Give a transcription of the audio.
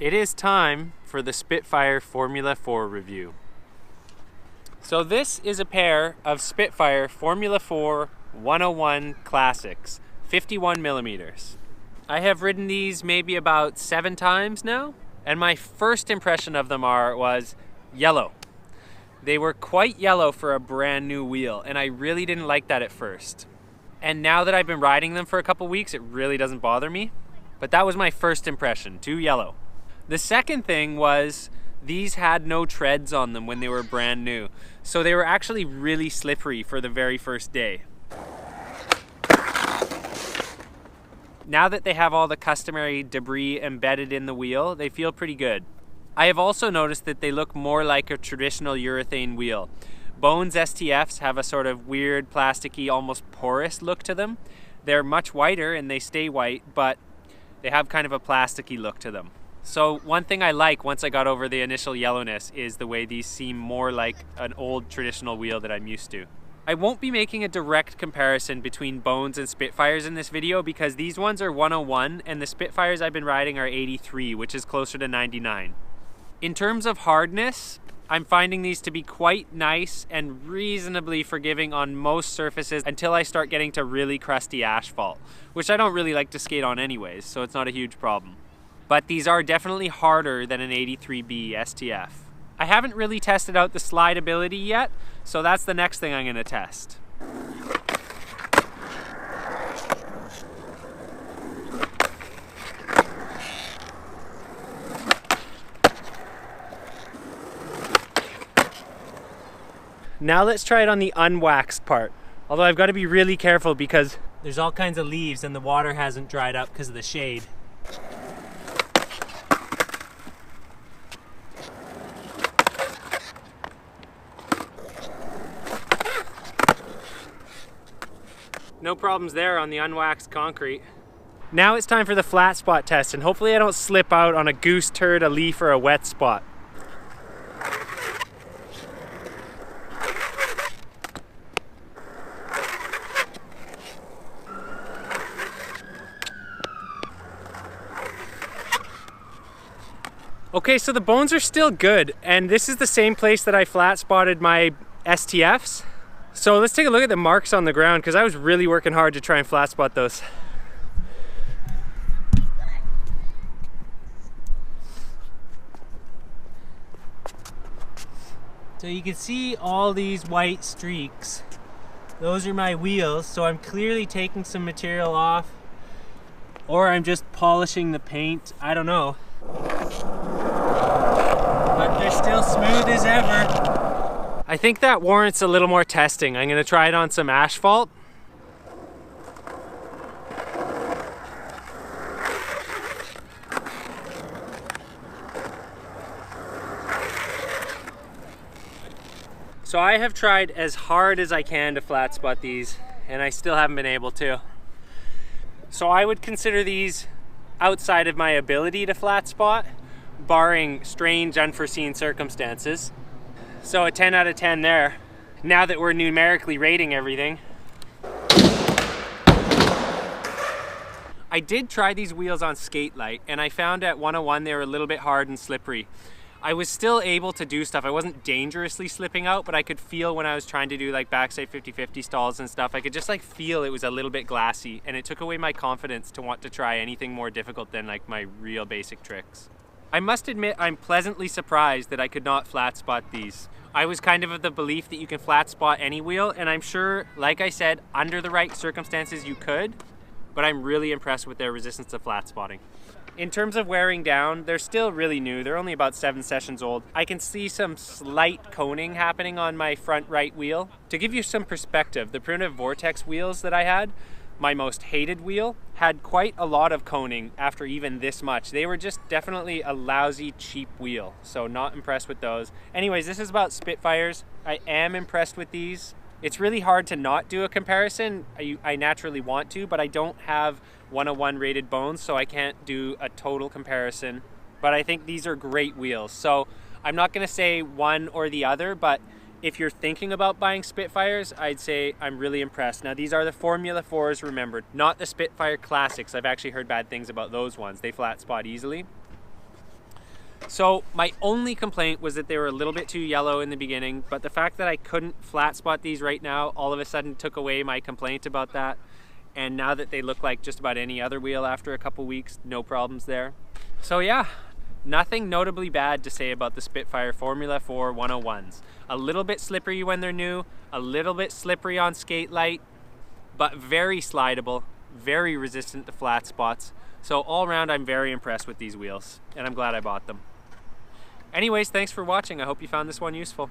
It is time for the Spitfire Formula 4 review. So this is a pair of Spitfire Formula 4 101 Classics, 51 millimeters. I have ridden these maybe about 7 times now, and my first impression of them was yellow. They were quite yellow for a brand new wheel, and I really didn't like that at first. And now that I've been riding them for a couple weeks, it really doesn't bother me. But that was my first impression, too yellow. The second thing was these had no treads on them when they were brand new. So they were actually really slippery for the very first day. Now that they have all the customary debris embedded in the wheel, they feel pretty good. I have also noticed that they look more like a traditional urethane wheel. Bones STFs have a sort of weird, plasticky, almost porous look to them. They're much whiter and they stay white, but they have kind of a plasticky look to them. So one thing I like once I got over the initial yellowness is the way these seem more like an old traditional wheel that I'm used to. I won't be making a direct comparison between Bones and Spitfires in this video because these ones are 101 and the Spitfires I've been riding are 83, which is closer to 99. In terms of hardness, I'm finding these to be quite nice and reasonably forgiving on most surfaces until I start getting to really crusty asphalt, which I don't really like to skate on anyways, so it's not a huge problem. But these are definitely harder than an 83B STF. I haven't really tested out the slideability yet, so that's the next thing I'm going to test. Now let's try it on the unwaxed part. Although I've got to be really careful because there's all kinds of leaves and the water hasn't dried up because of the shade. No problems there on the unwaxed concrete. Now it's time for the flat spot test, and hopefully I don't slip out on a goose turd, a leaf, or a wet spot. Okay, so the bones are still good, and this is the same place that I flat spotted my STFs. So let's take a look at the marks on the ground because I was really working hard to try and flat spot those. So you can see all these white streaks. Those are my wheels, so I'm clearly taking some material off, or I'm just polishing the paint, I don't know. But they're still smooth as ever. I think that warrants a little more testing. I'm gonna try it on some asphalt. So I have tried as hard as I can to flat spot these, and I still haven't been able to. So I would consider these outside of my ability to flat spot, barring strange, unforeseen circumstances. So a 10 out of 10 there. Now that we're numerically rating everything. I did try these wheels on skate light, and I found at 101 they were a little bit hard and slippery. I was still able to do stuff. I wasn't dangerously slipping out, but I could feel when I was trying to do like backside 50-50 stalls and stuff, I could just like feel it was a little bit glassy, and it took away my confidence to want to try anything more difficult than like my real basic tricks. I must admit I'm pleasantly surprised that I could not flat spot these. I was kind of the belief that you can flat spot any wheel, and I'm sure, like I said, under the right circumstances you could, but I'm really impressed with their resistance to flat spotting. In terms of wearing down, they're still really new. They're only about 7 sessions old. I can see some slight coning happening on my front right wheel. To give you some perspective, the Primitive Vortex wheels that I had, my most hated wheel, had quite a lot of coning after even this much. They were just definitely a lousy, cheap wheel, so not impressed with those. Anyways, this is about Spitfires. I am impressed with these. It's really hard to not do a comparison. I naturally want to, but I don't have 101 rated bones, so I can't do a total comparison. But I think these are great wheels. So I'm not gonna say one or the other, but if you're thinking about buying Spitfires, I'd say I'm really impressed. Now these are the Formula 4s, remember, not the Spitfire Classics. I've actually heard bad things about those ones. They flat spot easily. So my only complaint was that they were a little bit too yellow in the beginning, but the fact that I couldn't flat spot these right now all of a sudden took away my complaint about that. And now that they look like just about any other wheel after a couple weeks, no problems there. So yeah, nothing notably bad to say about the Spitfire Formula 4 101s. A little bit slippery when they're new, a little bit slippery on skate light, but very slidable, very resistant to flat spots. So all around, I'm very impressed with these wheels, and I'm glad I bought them. Anyways, thanks for watching. I hope you found this one useful.